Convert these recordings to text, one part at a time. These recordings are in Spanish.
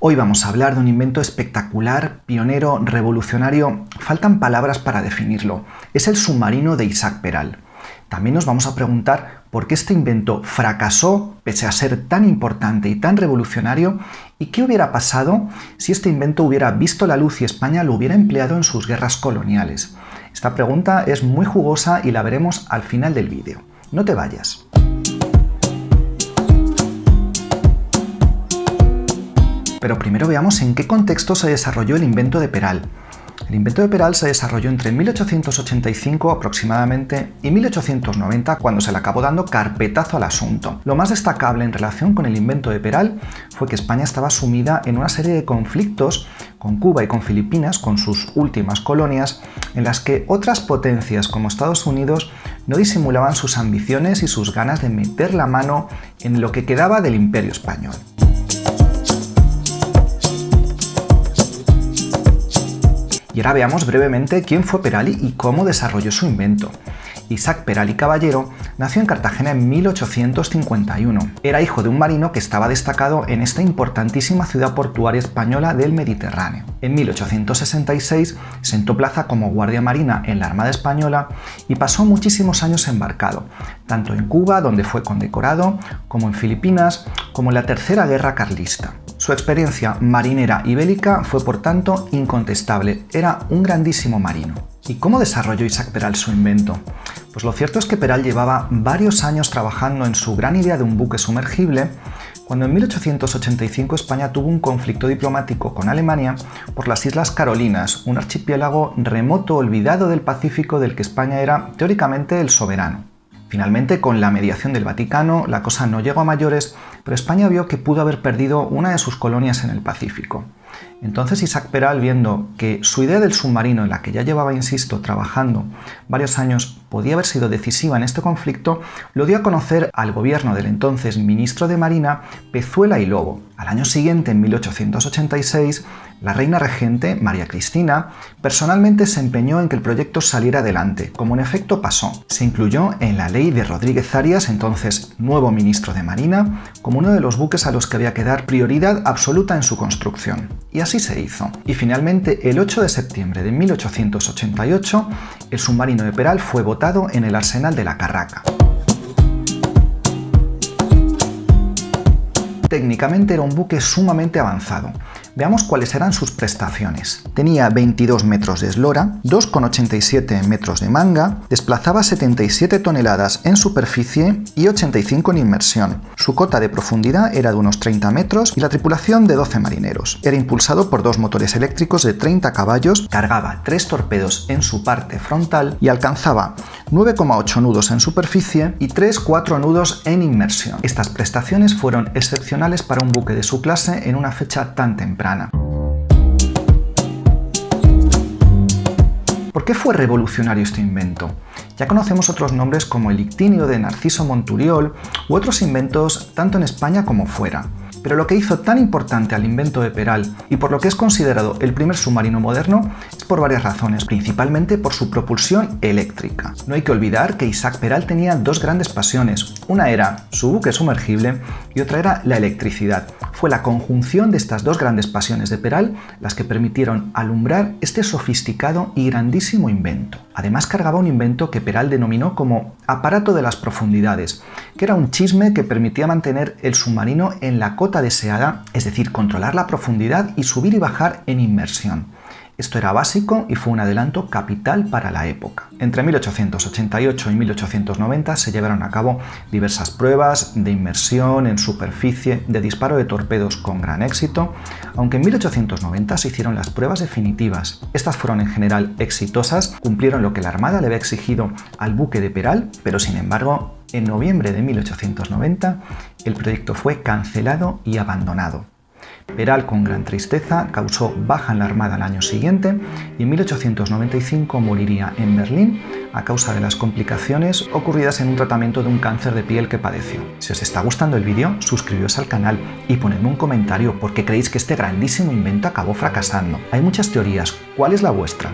Hoy vamos a hablar de un invento espectacular, pionero, revolucionario. Faltan palabras para definirlo. Es el submarino de Isaac Peral. También nos vamos a preguntar por qué este invento fracasó pese a ser tan importante y tan revolucionario, y qué hubiera pasado si este invento hubiera visto la luz y España lo hubiera empleado en sus guerras coloniales. Esta pregunta es muy jugosa y la veremos al final del vídeo. No te vayas. Pero primero veamos en qué contexto se desarrolló el invento de Peral. El invento de Peral se desarrolló entre 1885 aproximadamente y 1890, cuando se le acabó dando carpetazo al asunto. Lo más destacable en relación con el invento de Peral fue que España estaba sumida en una serie de conflictos con Cuba y con Filipinas, con sus últimas colonias, en las que otras potencias como Estados Unidos no disimulaban sus ambiciones y sus ganas de meter la mano en lo que quedaba del Imperio español. Y ahora veamos brevemente quién fue Peral y cómo desarrolló su invento. Isaac Peral y Caballero nació en Cartagena en 1851. Era hijo de un marino que estaba destacado en esta importantísima ciudad portuaria española del Mediterráneo. En 1866 sentó plaza como guardia marina en la Armada Española y pasó muchísimos años embarcado, tanto en Cuba, donde fue condecorado, como en Filipinas, como en la Tercera Guerra Carlista. Su experiencia marinera y bélica fue por tanto incontestable. Era un grandísimo marino. ¿Y cómo desarrolló Isaac Peral su invento? Pues lo cierto es que Peral llevaba varios años trabajando en su gran idea de un buque sumergible, cuando en 1885 España tuvo un conflicto diplomático con Alemania por las Islas Carolinas, un archipiélago remoto olvidado del Pacífico del que España era teóricamente el soberano. Finalmente, con la mediación del Vaticano, la cosa no llegó a mayores, pero España vio que pudo haber perdido una de sus colonias en el Pacífico. Entonces Isaac Peral, viendo que su idea del submarino, en la que ya llevaba, insisto, trabajando varios años, podía haber sido decisiva en este conflicto, lo dio a conocer al gobierno del entonces ministro de Marina, Pezuela y Lobo. Al año siguiente, en 1886, la reina regente, María Cristina, personalmente se empeñó en que el proyecto saliera adelante, como en efecto pasó. Se incluyó en la ley de Rodríguez Arias, entonces nuevo ministro de Marina, como uno de los buques a los que había que dar prioridad absoluta en su construcción. Y así se hizo. Y finalmente, el 8 de septiembre de 1888, el submarino de Peral fue botado en el arsenal de la Carraca. Técnicamente era un buque sumamente avanzado. Veamos cuáles eran sus prestaciones. Tenía 22 metros de eslora, 2,87 metros de manga, desplazaba 77 toneladas en superficie y 85 en inmersión. Su cota de profundidad era de unos 30 metros y la tripulación de 12 marineros. Era impulsado por dos motores eléctricos de 30 caballos, cargaba 3 torpedos en su parte frontal y alcanzaba 9,8 nudos en superficie y 3,4 nudos en inmersión. Estas prestaciones fueron excepcionales para un buque de su clase en una fecha tan temprana. ¿Por qué fue revolucionario este invento? Ya conocemos otros nombres como el ictíneo de Narciso Monturiol u otros inventos tanto en España como fuera. Pero lo que hizo tan importante al invento de Peral y por lo que es considerado el primer submarino moderno es por varias razones, principalmente por su propulsión eléctrica. No hay que olvidar que Isaac Peral tenía dos grandes pasiones. Una era su buque sumergible y otra era la electricidad. Fue la conjunción de estas dos grandes pasiones de Peral las que permitieron alumbrar este sofisticado y grandísimo invento. Además, cargaba un invento que Peral denominó como aparato de las profundidades, que era un chisme que permitía mantener el submarino en la cota deseada, es decir, controlar la profundidad y subir y bajar en inmersión. Esto era básico y fue un adelanto capital para la época. Entre 1888 y 1890 se llevaron a cabo diversas pruebas de inmersión en superficie, de disparo de torpedos con gran éxito, aunque en 1890 se hicieron las pruebas definitivas. Estas fueron en general exitosas, cumplieron lo que la Armada le había exigido al buque de Peral, pero sin embargo, en noviembre de 1890 el proyecto fue cancelado y abandonado. Peral, con gran tristeza, causó baja en la Armada al año siguiente y en 1895 moriría en Berlín a causa de las complicaciones ocurridas en un tratamiento de un cáncer de piel que padeció. Si os está gustando el vídeo, suscribíos al canal y ponedme un comentario por qué creéis que este grandísimo invento acabó fracasando. Hay muchas teorías, ¿cuál es la vuestra?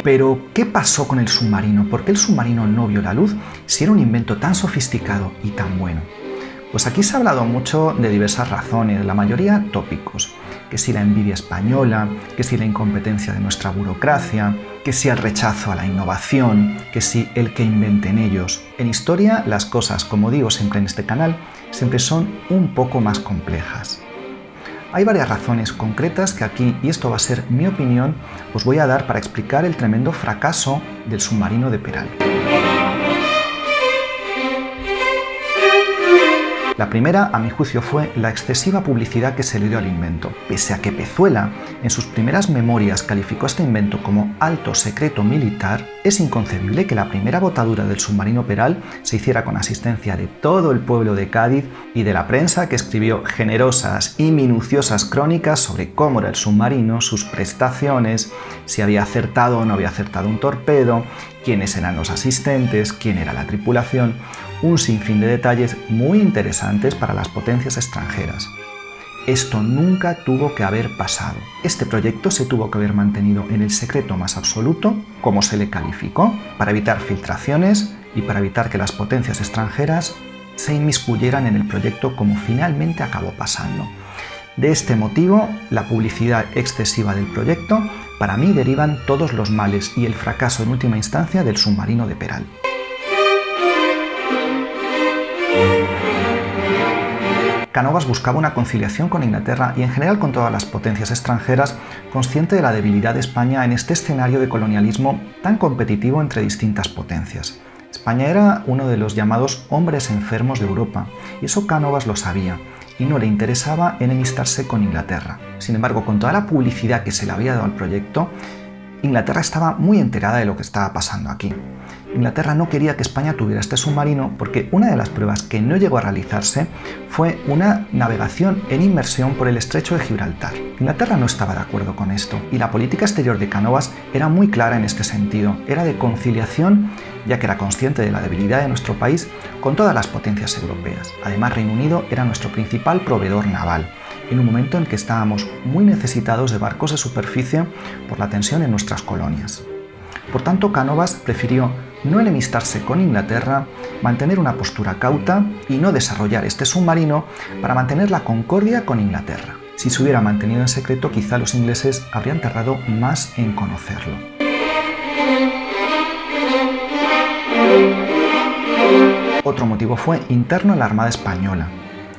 Pero, ¿qué pasó con el submarino? ¿Por qué el submarino no vio la luz si era un invento tan sofisticado y tan bueno? Pues aquí se ha hablado mucho de diversas razones, la mayoría tópicos, que si la envidia española, que si la incompetencia de nuestra burocracia, que si el rechazo a la innovación, que si el que inventen ellos. En historia las cosas, como digo siempre en este canal, siempre son un poco más complejas. Hay varias razones concretas que aquí, y esto va a ser mi opinión, os voy a dar para explicar el tremendo fracaso del submarino de Peral. La primera, a mi juicio, fue la excesiva publicidad que se le dio al invento. Pese a que Pezuela, en sus primeras memorias, calificó este invento como alto secreto militar, es inconcebible que la primera botadura del submarino Peral se hiciera con asistencia de todo el pueblo de Cádiz y de la prensa, que escribió generosas y minuciosas crónicas sobre cómo era el submarino, sus prestaciones, si había acertado o no había acertado un torpedo, quiénes eran los asistentes, quién era la tripulación. Un sinfín de detalles muy interesantes para las potencias extranjeras. Esto nunca tuvo que haber pasado. Este proyecto se tuvo que haber mantenido en el secreto más absoluto, como se le calificó, para evitar filtraciones y para evitar que las potencias extranjeras se inmiscuyeran en el proyecto como finalmente acabó pasando. De este motivo, la publicidad excesiva del proyecto, para mí derivan todos los males y el fracaso en última instancia del submarino de Peral. Cánovas buscaba una conciliación con Inglaterra y en general con todas las potencias extranjeras, consciente de la debilidad de España en este escenario de colonialismo tan competitivo entre distintas potencias. España era uno de los llamados hombres enfermos de Europa, y eso Cánovas lo sabía, y no le interesaba enemistarse con Inglaterra. Sin embargo, con toda la publicidad que se le había dado al proyecto, Inglaterra estaba muy enterada de lo que estaba pasando aquí. Inglaterra no quería que España tuviera este submarino porque una de las pruebas que no llegó a realizarse fue una navegación en inmersión por el estrecho de Gibraltar. Inglaterra no estaba de acuerdo con esto y la política exterior de Cánovas era muy clara en este sentido, era de conciliación, ya que era consciente de la debilidad de nuestro país con todas las potencias europeas. Además, Reino Unido era nuestro principal proveedor naval, en un momento en que estábamos muy necesitados de barcos de superficie por la tensión en nuestras colonias. Por tanto, Cánovas prefirió no enemistarse con Inglaterra, mantener una postura cauta y no desarrollar este submarino para mantener la concordia con Inglaterra. Si se hubiera mantenido en secreto, quizá los ingleses habrían tardado más en conocerlo. Otro motivo fue interno en la Armada Española.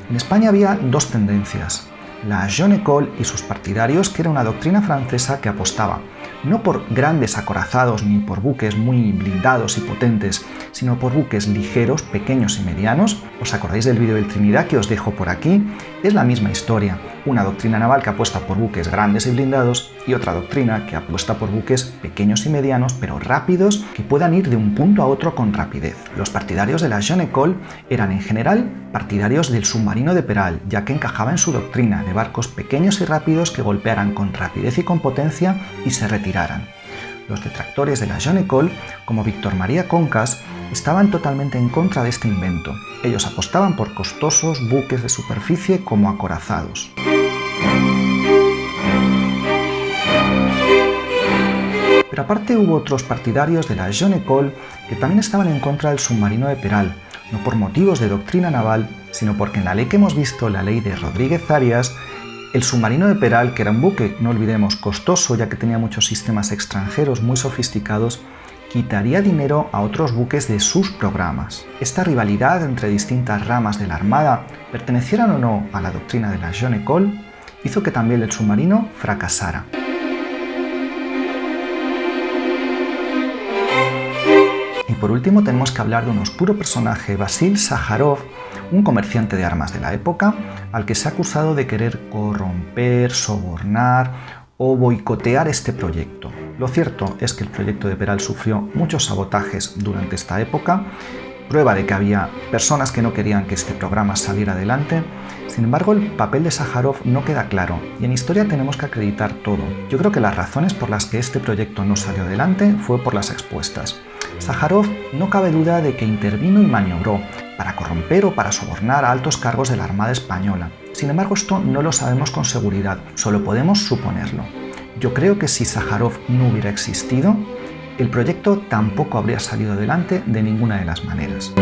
En España había dos tendencias: la Jeune École y sus partidarios, que era una doctrina francesa que apostaba no por grandes acorazados ni por buques muy blindados y potentes, sino por buques ligeros, pequeños y medianos. ¿Os acordáis del vídeo del Trinidad que os dejo por aquí? Es la misma historia, una doctrina naval que apuesta por buques grandes y blindados y otra doctrina que apuesta por buques pequeños y medianos, pero rápidos, que puedan ir de un punto a otro con rapidez. Los partidarios de la Jeune École eran en general partidarios del submarino de Peral, ya que encajaba en su doctrina de barcos pequeños y rápidos que golpearan con rapidez y con potencia y se retiraran. Los detractores de la Jeune École, como Víctor María Concas, estaban totalmente en contra de este invento. Ellos apostaban por costosos buques de superficie como acorazados. Pero aparte hubo otros partidarios de la Jeune École que también estaban en contra del submarino de Peral, no por motivos de doctrina naval, sino porque en la ley que hemos visto, la ley de Rodríguez Arias, el submarino de Peral, que era un buque, no olvidemos, costoso, ya que tenía muchos sistemas extranjeros muy sofisticados, quitaría dinero a otros buques de sus programas. Esta rivalidad entre distintas ramas de la Armada, pertenecieran o no a la doctrina de la Jeune École, hizo que también el submarino fracasara. Y por último tenemos que hablar de un oscuro personaje, Vasil Sájarov, un comerciante de armas de la época, al que se ha acusado de querer corromper, sobornar o boicotear este proyecto. Lo cierto es que el proyecto de Peral sufrió muchos sabotajes durante esta época, prueba de que había personas que no querían que este programa saliera adelante. Sin embargo, el papel de Sájarov no queda claro y en historia tenemos que acreditar todo. Yo creo que las razones por las que este proyecto no salió adelante fue por las expuestas. Sájarov no cabe duda de que intervino y maniobró para corromper o para sobornar a altos cargos de la Armada Española. Sin embargo, esto no lo sabemos con seguridad, solo podemos suponerlo. Yo creo que si Sájarov no hubiera existido, el proyecto tampoco habría salido adelante de ninguna de las maneras.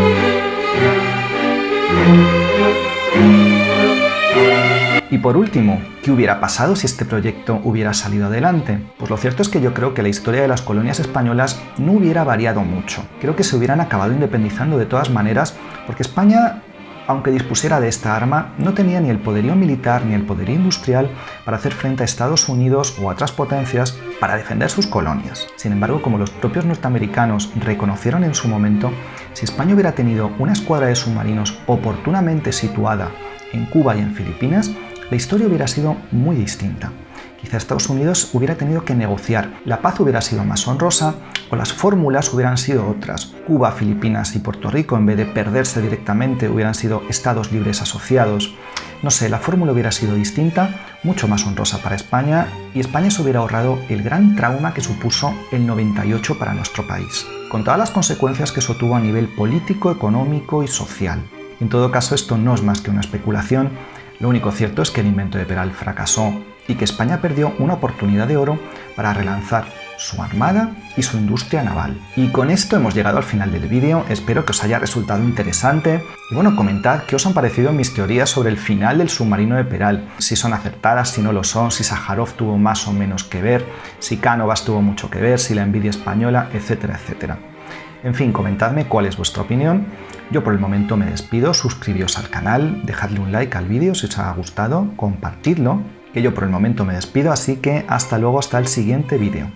Y por último, ¿qué hubiera pasado si este proyecto hubiera salido adelante? Pues lo cierto es que yo creo que la historia de las colonias españolas no hubiera variado mucho. Creo que se hubieran acabado independizando de todas maneras, porque España, aunque dispusiera de esta arma, no tenía ni el poderío militar ni el poderío industrial para hacer frente a Estados Unidos o a otras potencias para defender sus colonias. Sin embargo, como los propios norteamericanos reconocieron en su momento, si España hubiera tenido una escuadra de submarinos oportunamente situada en Cuba y en Filipinas, la historia hubiera sido muy distinta. Quizá Estados Unidos hubiera tenido que negociar, la paz hubiera sido más honrosa o las fórmulas hubieran sido otras. Cuba, Filipinas y Puerto Rico, en vez de perderse directamente, hubieran sido estados libres asociados. No sé, la fórmula hubiera sido distinta, mucho más honrosa para España, y España se hubiera ahorrado el gran trauma que supuso el 98 para nuestro país, con todas las consecuencias que eso tuvo a nivel político, económico y social. En todo caso, esto no es más que una especulación. Lo único cierto es que el invento de Peral fracasó y que España perdió una oportunidad de oro para relanzar su armada y su industria naval. Y con esto hemos llegado al final del vídeo, espero que os haya resultado interesante y bueno, comentad qué os han parecido mis teorías sobre el final del submarino de Peral, si son acertadas, si no lo son, si Sájarov tuvo más o menos que ver, si Cánovas tuvo mucho que ver, si la envidia española, etcétera, etcétera. En fin, comentadme cuál es vuestra opinión. Yo por el momento me despido, suscribíos al canal, dejadle un like al vídeo si os ha gustado, compartidlo, que yo por el momento me despido, así que hasta luego, hasta el siguiente vídeo.